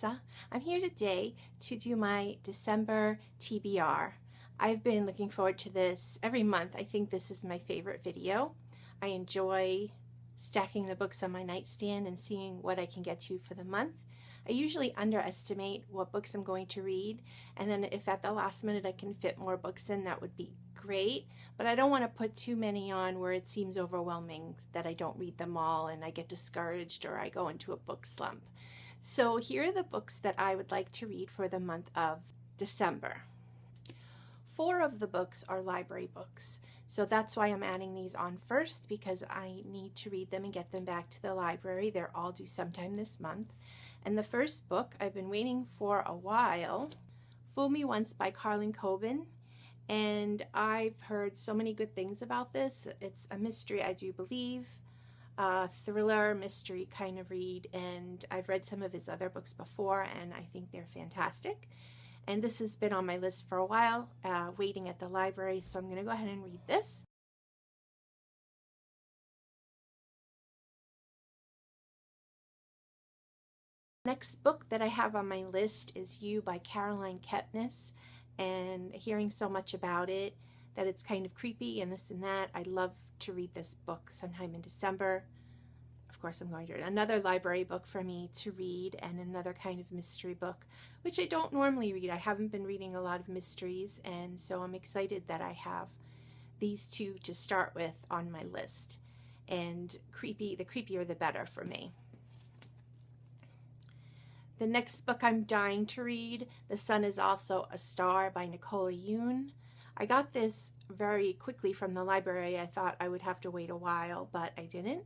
Melissa. I'm here today to do my December TBR. I've been looking forward to this every month. I think this is my favorite video. I enjoy stacking the books on my nightstand and seeing what I can get to for the month. I usually underestimate what books I'm going to read, and then if at the last minute I can fit more books in, that would be great, but I don't want to put too many on where it seems overwhelming that I don't read them all and I get discouraged or I go into a book slump. So here are the books that I would like to read for the month of December. 4 of the books are library books, so that's why I'm adding these on first, because I need to read them and get them back to the library. They're all due sometime this month. And the first book I've been waiting for a while, Fool Me Once by Karlyn Cobin, and I've heard so many good things about this. It's a mystery, I do believe, thriller mystery kind of read, and I've read some of his other books before and I think they're fantastic. And this has been on my list for a while, waiting at the library, so I'm going to go ahead and read this. Next book that I have on my list is You by Caroline Kepnes, and hearing so much about it that it's kind of creepy and this and that. I'd love to read this book sometime in December. Of course, I'm going to read another library book for me to read and another kind of mystery book, which I don't normally read. I haven't been reading a lot of mysteries, and so I'm excited that I have these 2 to start with on my list. And the creepier the better for me. The next book I'm dying to read, The Sun Is Also a Star by Nicola Yoon. I got this very quickly from the library. I thought I would have to wait a while, but I didn't.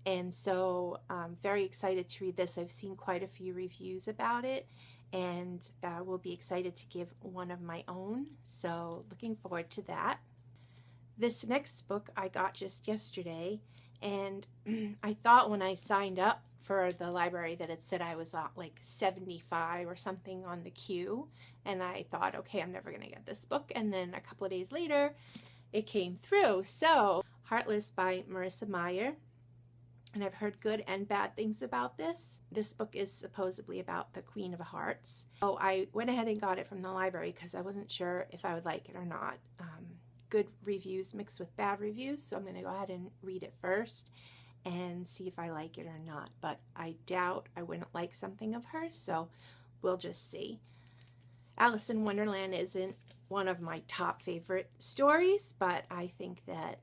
And so I'm very excited to read this. I've seen quite a few reviews about it, and will be excited to give one of my own. So looking forward to that. This next book I got just yesterday, and I thought when I signed up for the library that it said I was like 75 or something on the queue, and I thought, okay, I'm never gonna get this book, and then a couple of days later it came through. So Heartless by Marissa Meyer, and I've heard good and bad things about this. This book is supposedly about the Queen of Hearts. So I went ahead and got it from the library because I wasn't sure if I would like it or not. Good reviews mixed with bad reviews, so I'm going to go ahead and read it first and see if I like it or not. But I doubt I wouldn't like something of hers, so we'll just see. Alice in Wonderland isn't one of my top favorite stories, but I think that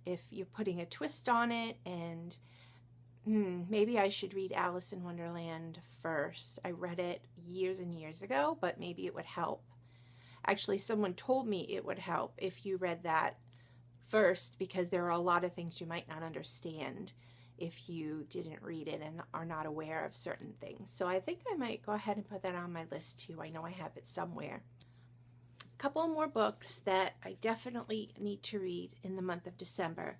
if you're putting a twist on it, and maybe I should read Alice in Wonderland first. I read it years and years ago, but maybe it would help. Actually, someone told me it would help if you read that first, because there are a lot of things you might not understand if you didn't read it and are not aware of certain things. So I think I might go ahead and put that on my list too. I know I have it somewhere. A couple more books that I definitely need to read in the month of December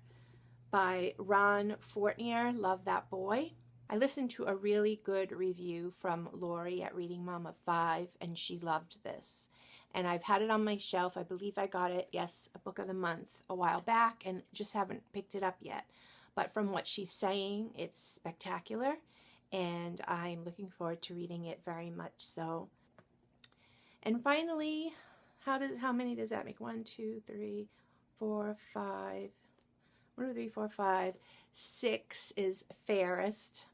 by Ron Fortnier, Love That Boy. I listened to a really good review from Lori at Reading Mom of 5, and she loved this. And I've had it on my shelf. I believe I got it, yes, a book of the month a while back, and just haven't picked it up yet. But from what she's saying, it's spectacular, and I'm looking forward to reading it very much so. And finally, how many does that make? 1, 2, 3, 4, 5. 1, 2, 3, 4, 5. 6 is Fairest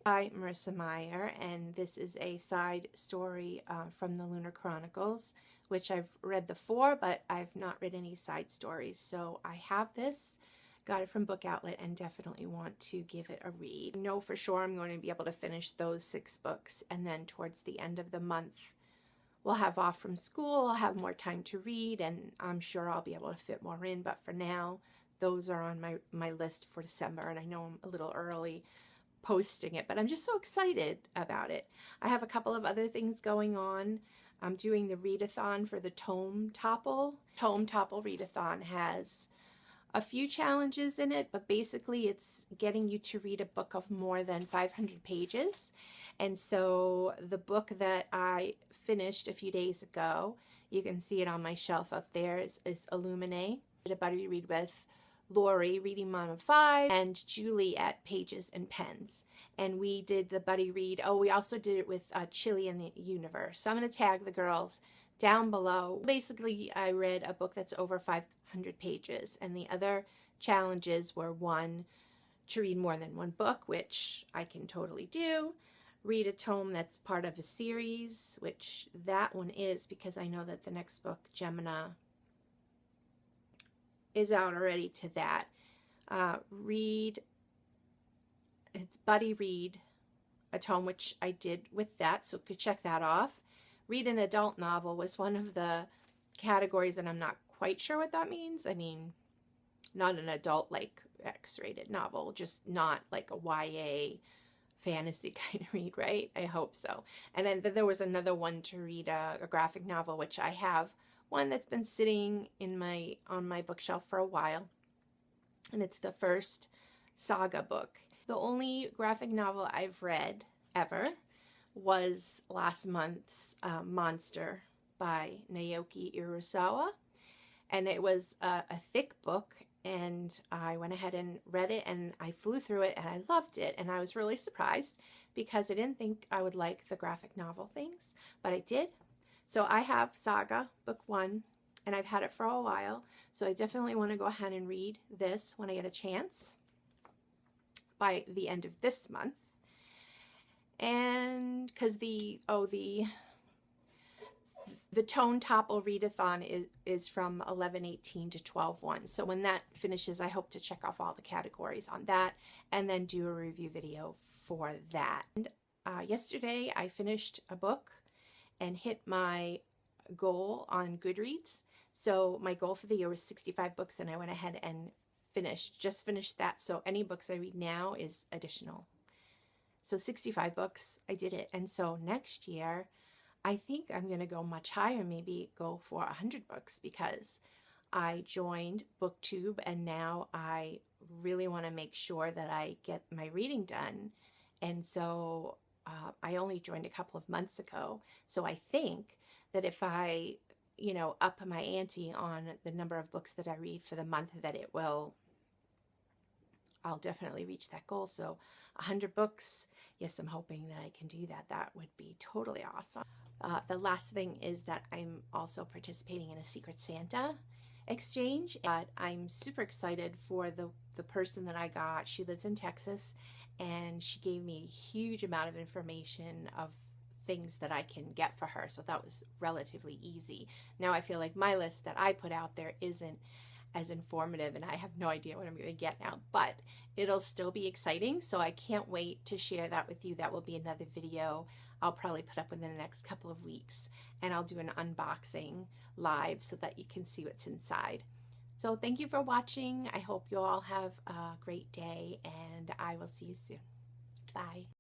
by Marissa Meyer, and this is a side story from the Lunar Chronicles, which I've read the 4, but I've not read any side stories. So I have this, got it from Book Outlet, and definitely want to give it a read. I know for sure I'm going to be able to finish those 6 books, and then towards the end of the month we'll have off from school, I'll have more time to read, and I'm sure I'll be able to fit more in. But for now, those are on my list for December, and I know I'm a little early posting it, but I'm just so excited about it. I have a couple of other things going on. I'm doing the readathon for the Tome Topple. Tome Topple Readathon has a few challenges in it, but basically it's getting you to read a book of more than 500 pages. And so the book that I finished a few days ago, you can see it on my shelf up there, is Illuminae, a buddy read with Lori, Reading Mom of Five, and Julie at Pages and Pens. And we did the buddy read. Oh, we also did it with Chili in the Universe. So I'm going to tag the girls down below. Basically, I read a book that's over 500 pages, and the other challenges were one, to read more than one book, which I can totally do. Read a tome that's part of a series, which that one is, because I know that the next book, Gemina, is out already to that. It's buddy read a tome, which I did with that, so could check that off. Read an adult novel was one of the categories, and I'm not quite sure what that means. I mean, not an adult like X-rated novel, just not like a YA fantasy kind of read, right? I hope so. And then there was another one to read, a graphic novel, which I have one that's been sitting in on my bookshelf for a while, and it's the first Saga book. The only graphic novel I've read ever was last month's Monster by Naoki Urasawa, and it was a thick book, and I went ahead and read it, and I flew through it, and I loved it, and I was really surprised because I didn't think I would like the graphic novel things, but I did. So I have Saga book 1, and I've had it for a while, so I definitely want to go ahead and read this when I get a chance by the end of this month. And because the Tone Topple Readathon is from 11/18 to 12/1. So when that finishes, I hope to check off all the categories on that and then do a review video for that. And yesterday I finished a book and hit my goal on Goodreads. So my goal for the year was 65 books, and I went ahead and just finished that. So any books I read now is additional. So 65 books, I did it. And so next year, I think I'm going to go much higher, maybe go for 100 books, because I joined BookTube, and now I really want to make sure that I get my reading done. And so I only joined a couple of months ago. So I think that if I, up my ante on the number of books that I read for the month, that I'll definitely reach that goal. So 100 books, yes, I'm hoping that I can do that. That would be totally awesome. The last thing is that I'm also participating in a Secret Santa exchange, but I'm super excited for the person that I got. She lives in Texas, and she gave me a huge amount of information of things that I can get for her, so that was relatively easy. Now I feel like my list that I put out there isn't as informative, and I have no idea what I'm going to get now, but it'll still be exciting, so I can't wait to share that with you. That will be another video I'll probably put up within the next couple of weeks, and I'll do an unboxing live so that you can see what's inside. So thank you for watching. I hope you all have a great day, and I will see you soon. Bye.